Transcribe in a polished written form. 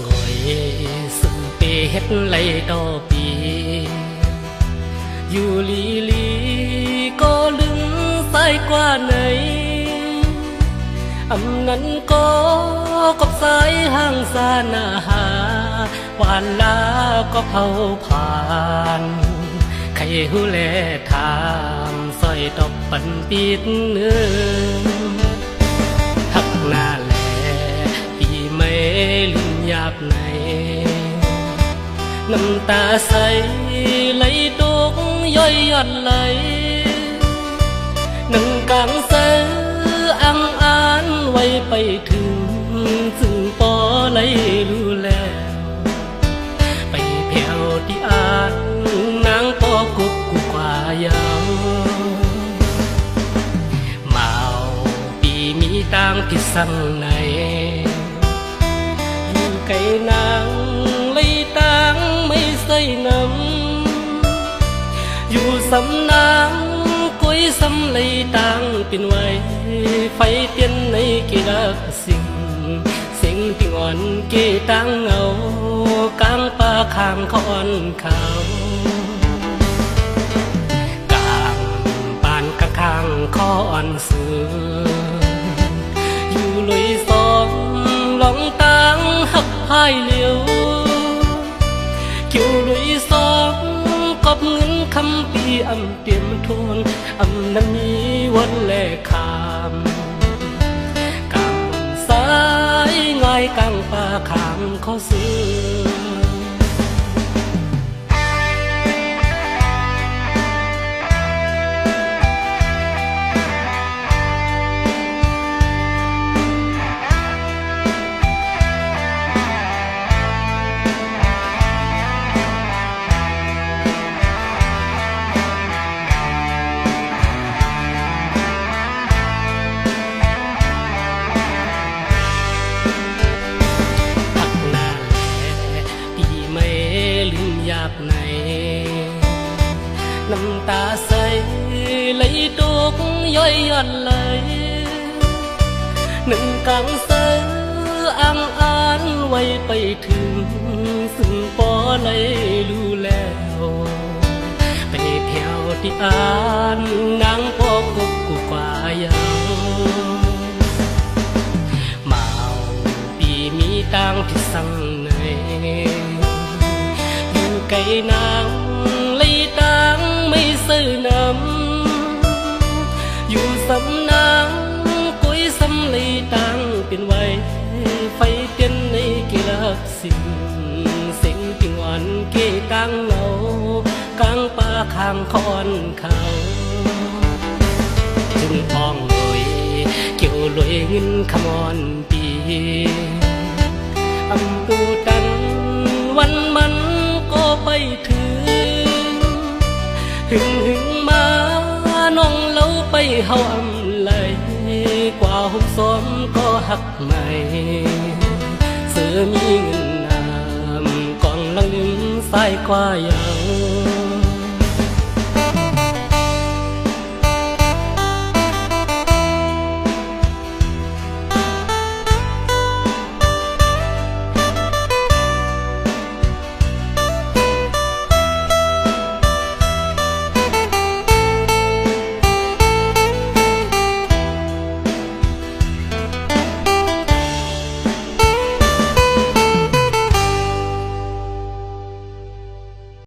ngồi sự bê hết lấy đo bì dù lý lý có lưng sai qua này âm nắn có cọp sái hàng xa nà hà hoàn lá có phaoผ่านใครหูแลถามสร้อยดอกปันปิดเนื้อหักหน้าแลปีไม่ลืมหยาบในน้ำตาใสไหลตกย่อยหย่อนไหลนั่งกลางเสืออังอ่านไว้ไปถึงจึงปอไหลรู้แล้วไปแผ่วที่อ่านนางปอกุกกุกว่ายาวเมาปีมีต่างที่สั่งในอยู่ไกลนางเลยต่างไม่ใส่น้ำอยู่สำนางกุยสำเลยต่างเป็นไว้ไฟเตียนในกีรักสิ่งที่อ่อนเกต่างเงากลางป่าข้างคอนเขากลางบ้านข้างคอนเสืออยู่ลุยสองหลงต่างหักพายเหลียวคิวลุยสองกอบเงินคำปีอำเตรียมทวงอำนั้นมีวันแลกขามกำสายง่ายกลางป่าขามเขาเสือในน้ำตาใสไหลตกย่อยหย่อนไหลหนึ่งกลางเสืออังอ่านไว้ไปถึงซึ่งปอไหลรู้แล้วไปแผ่วที่อ่านนางปอกุกกุกว่ายาวเมาปีมีต่างที่สั่งในไก่นางเลยต่างไม่ซื้อน้ำอยู่สำนางกุยสำเลยต่างเป็นไว้ไฟเตียนในกีรักสิ่งที่อ่อนเกต่างเงากลางป่าข้างคอนเขาจึงอ่องลอยเกี่ยวลอยเงินขมอนปีอำตูตันวันมันก็ไปถึงหึงมาน้องเล่าไปเฮาอำไหลกว่าหุ่มซ้อมก็หักใหม่เสือมีเงินนามกองลังลืมสายกว่ายาว